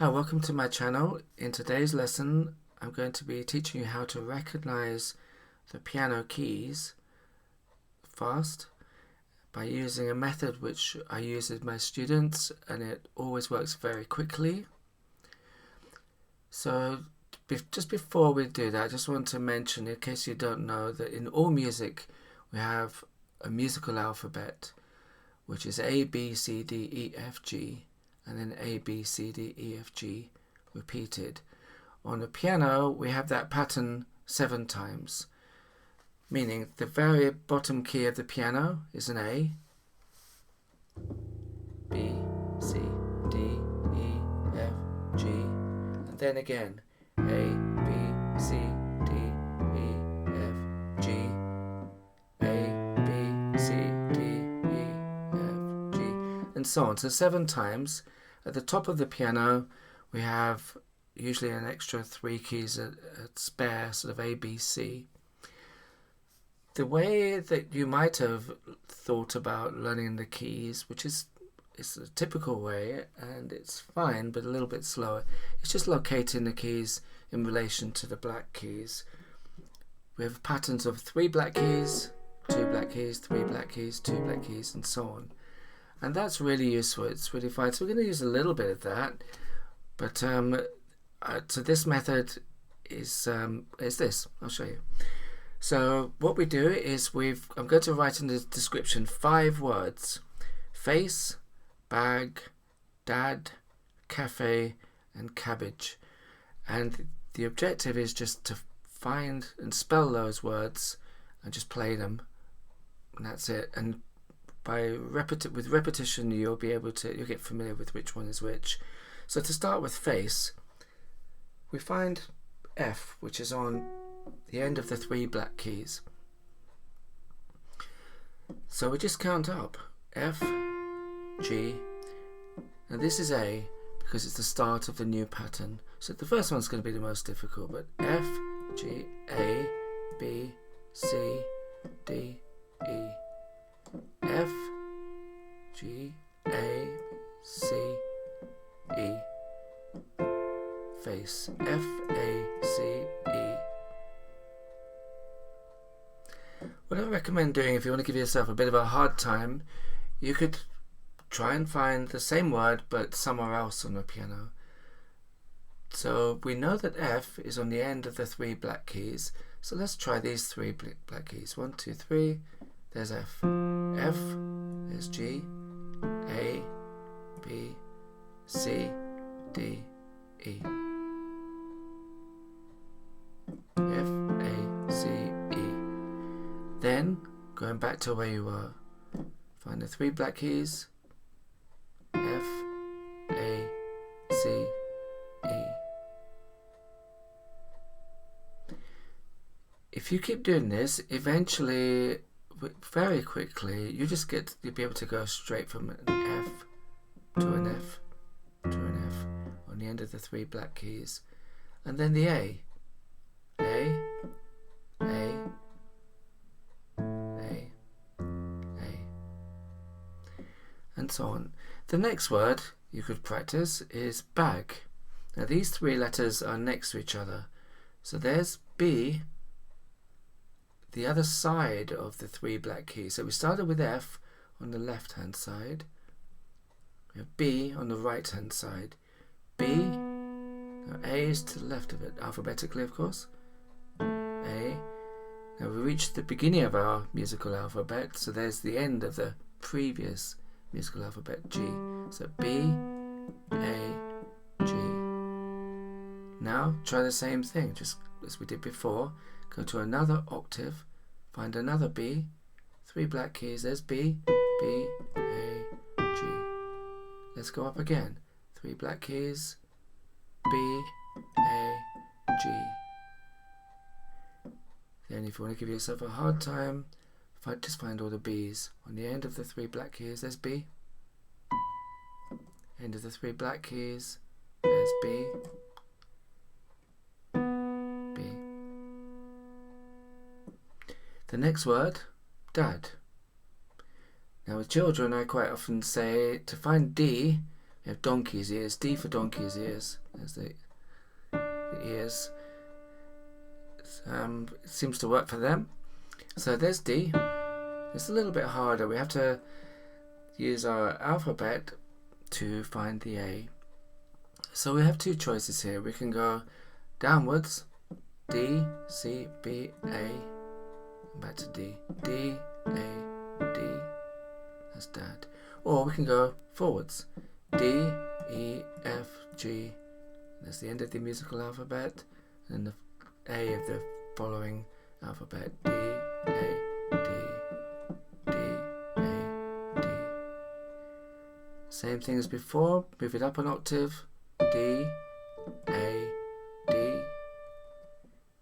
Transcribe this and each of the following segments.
Hi, welcome to my channel. In today's lesson, I'm going to be teaching you how to recognize the piano keys fast by using a method which I use with my students, and it always works very quickly. So just before we do that, I just want to mention, in case you don't know, that in all music we have a musical alphabet, which is A, B, C, D, E, F, G, and then A, B, C, D, E, F, G repeated. On the piano, we have that pattern 7 times, meaning the very bottom key of the piano is an A, B, C, D, E, F, G, and then again A, B, C, D, E, F, G, A, B, C, D, E, F, G, and so on. So 7 times. At the top of the piano, we have usually an extra 3 keys, a spare sort of A, B, C. The way that you might have thought about learning the keys, which is a typical way, and it's fine, but a little bit slower, it's just locating the keys in relation to the black keys. We have patterns of 3 black keys, 2 black keys, 3 black keys, 2 black keys, and so on. And that's really useful. It's really fine. So we're going to use a little bit of that. But so this method is this. I'll show you. So what we do is I'm going to write in the description 5 words: face, bag, dad, cafe, and cabbage. And the objective is just to find and spell those words and just play them. And that's it. And with repetition, you'll get familiar with which one is which. So to start with face, we find F, which is on the end of the 3 black keys. So we just count up F, G, and this is A because it's the start of the new pattern. So the first one's going to be the most difficult, but F, G, A, B, C, D, E. F, G, A, C, E. Face. F, A, C, E. What I recommend doing, if you want to give yourself a bit of a hard time, you could try and find the same word but somewhere else on the piano. So we know that F is on the end of the 3 black keys, so let's try these 3 black keys. 1, 2, 3. There's F. F, there's G, A, B, C, D, E. F, A, C, E. Then, going back to where you were, find the 3 black keys. F, A, C, E. If you keep doing this, eventually, very quickly, you'll be able to go straight from an F to an F to an F on the end of the 3 black keys. And then the A. A, A, A, A, and so on. The next word you could practice is bag. Now these 3 letters are next to each other. So there's B, the other side of the 3 black keys. So we started with F on the left hand side. We have B on the right hand side. B, now A is to the left of it, alphabetically of course. A. Now we reached the beginning of our musical alphabet, so there's the end of the previous musical alphabet, G. So B, A, G. Now try the same thing, just as we did before. Go to another octave, find another B, 3 black keys, there's B, B, A, G. Let's go up again, 3 black keys, B, A, G. Then if you want to give yourself a hard time, just find all the B's. On the end of the 3 black keys, there's B. End of the 3 black keys, there's B. The next word, dad. Now with children, I quite often say to find D, We have donkey's ears, D for donkey's ears. There's the ears. It seems to work for them. So there's D. It's a little bit harder. We have to use our alphabet to find the A. So we have two choices here. We can go downwards, D, C, B, A, back to D, D, A, D. That's Dad. Or we can go forwards, D, E, F, G. That's the end of the musical alphabet, and the A of the following alphabet, D, A, D, D, A, D. Same thing as before, move it up an octave, D, A, D,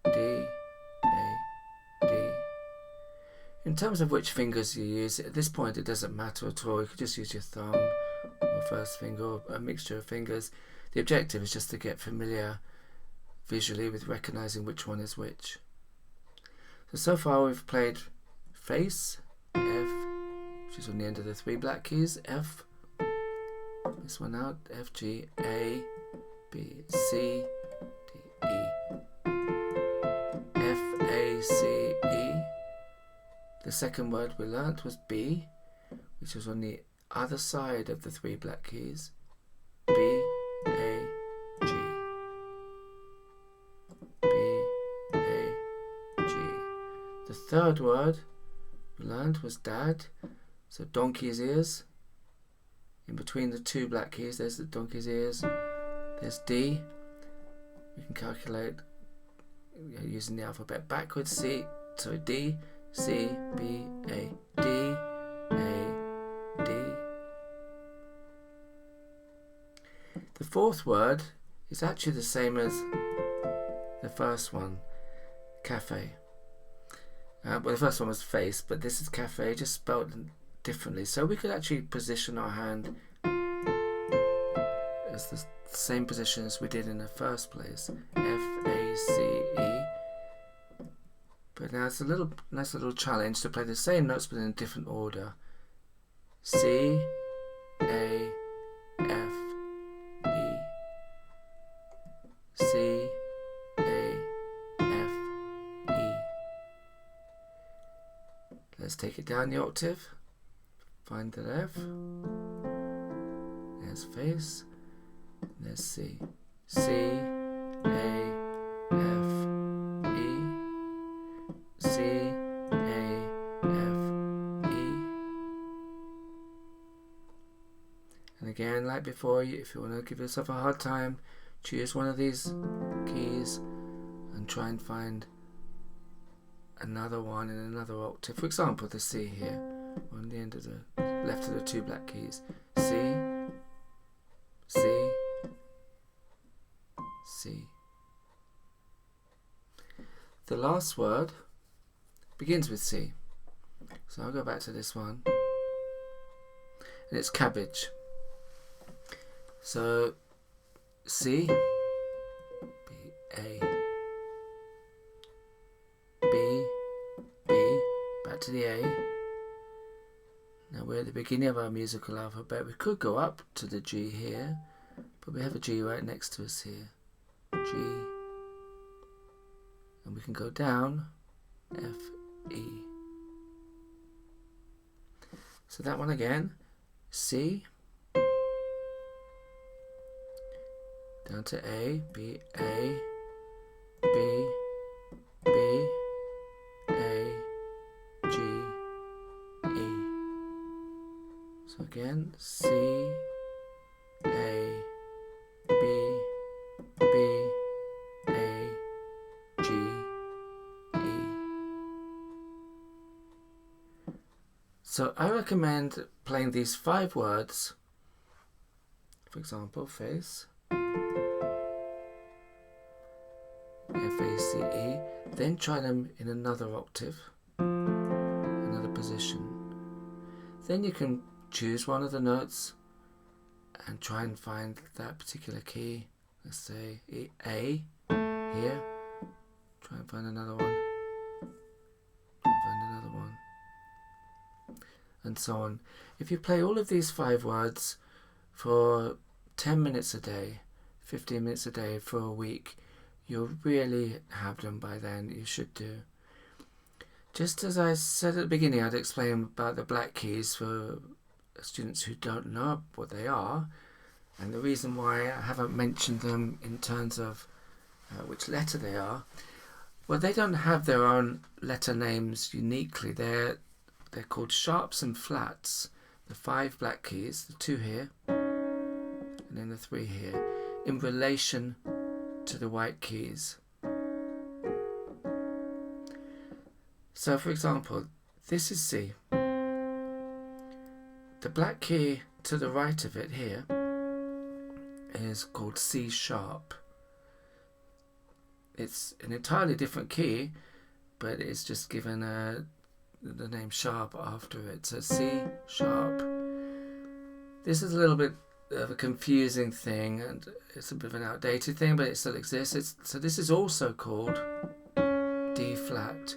D, A, D. In terms of which fingers you use, at this point it doesn't matter at all. You could just use your thumb or first finger or a mixture of fingers. The objective is just to get familiar visually with recognizing which one is which. So far we've played face, F, which is on the end of the three black keys, F, this one out, F, G, A, B, C, D, E, F, A, C, E. The second word we learnt was B, which was on the other side of the three black keys, B, A, G, B, A, G. The third word we learned was Dad, so donkey's ears. In between the two black keys, there's the donkey's ears. There's D. We can calculate using the alphabet backwards. C, so D, C, B, A, D, A, D. The fourth word is actually the same as the first one, cafe. Well, the first one was face, but this is cafe, just spelled differently. So we could actually position our hand as the same position as we did in the first place, F, A, C, E. But now it's a nice little challenge to play the same notes but in a different order. C, A, F, E. C, A, F, E. Let's take it down the octave. Find the F. There's face. There's C. C, A, F, E. C, A, F, E. And again, like before, if you want to give yourself a hard time, choose one of these keys and try and find another one in another octave. For example, the C here on the end of the left of the two black keys. C, C, C. The last word begins with C. So I'll go back to this one. And it's cabbage. So C, B, A, B, B, back to the A. Now we're at the beginning of our musical alphabet. We could go up to the G here, but we have a G right next to us here. G. And we can go down, F, E. So that one again, C, down to A, B, A, B, B, A, G, E. So again, C, A, B, B, A, G, E. So I recommend playing these 5 words, for example, face, F-A-C-E, then try them in another octave, another position. Then you can choose one of the notes and try and find that particular key. Let's say A here. Try and find another one. Try and find another one. And so on. If you play all of these 5 words for 10 minutes a day, 15 minutes a day for a week, you'll really have them by then. You should do. Just as I said at the beginning, I'd explain about the black keys for students who don't know what they are, and the reason why I haven't mentioned them in terms of which letter they are. Well, they don't have their own letter names uniquely. They're called sharps and flats. The 5 black keys, the 2 here, and then the 3 here, in relation to the white keys. So, for example, this is C. The black key to the right of it here is called C sharp. It's an entirely different key, but it's just given the name sharp after it. So C sharp. This is a little bit of a confusing thing, and it's a bit of an outdated thing, but it still exists. So this is also called D flat.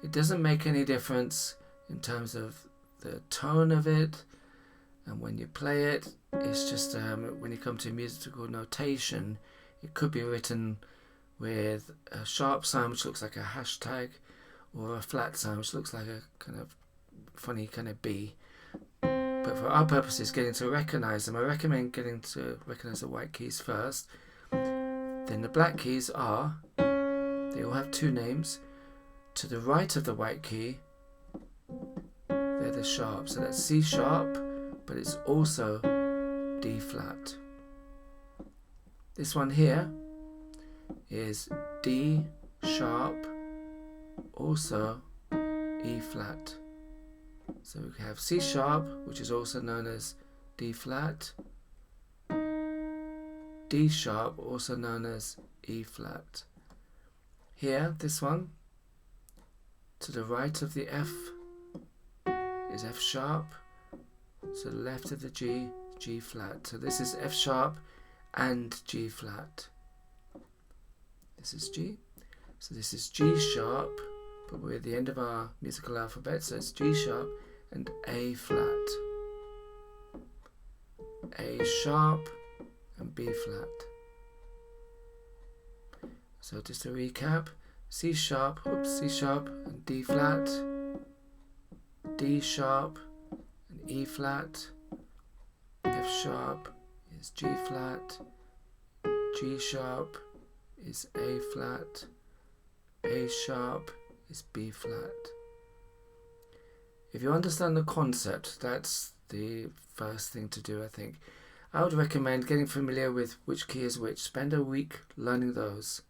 It doesn't make any difference in terms of the tone of it, and when you play it, it's just when you come to musical notation, it could be written with a sharp sign which looks like a hashtag, or a flat sign which looks like a kind of funny kind of B. But for our purposes, getting to recognize them, I recommend getting to recognize the white keys first. Then the black keys are, they all have 2 names. To the right of the white key, they're the sharp. So that's C sharp, but it's also D flat. This one here is D sharp, also E flat. So we have C sharp, which is also known as D flat, D sharp, also known as E flat. Here, this one, to the right of the F is F sharp, to the left of the G, G flat. So this is F sharp and G flat. This is G. So this is G sharp, but we're at the end of our musical alphabet, so it's G sharp and A flat. A sharp and B flat. So just to recap, C sharp and D flat, D sharp and E flat, F sharp is G flat, G sharp is A flat, A sharp is B flat. If you understand the concept, that's the first thing to do, I think. I would recommend getting familiar with which key is which. Spend a week learning those.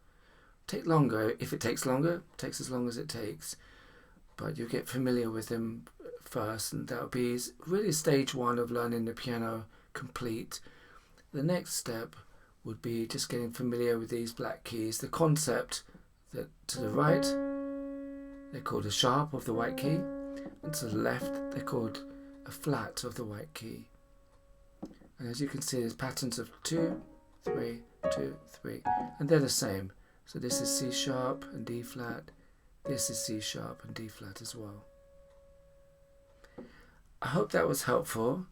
Take longer. If it takes longer, it takes as long as it takes. But you get familiar with them first, and that will be really stage 1 of learning the piano complete. The next step would be just getting familiar with these black keys. The concept that to the right, they're called a sharp of the white key, and to the left, they're called a flat of the white key. And as you can see, there's patterns of 2, 3, 2, 3, and they're the same. So this is C sharp and D flat. This is C sharp and D flat as well. I hope that was helpful.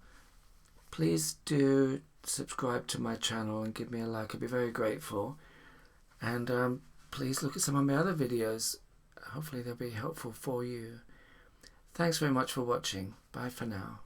Please do subscribe to my channel and give me a like. I'd be very grateful. And please look at some of my other videos. Hopefully they'll be helpful for you. Thanks very much for watching. Bye for now.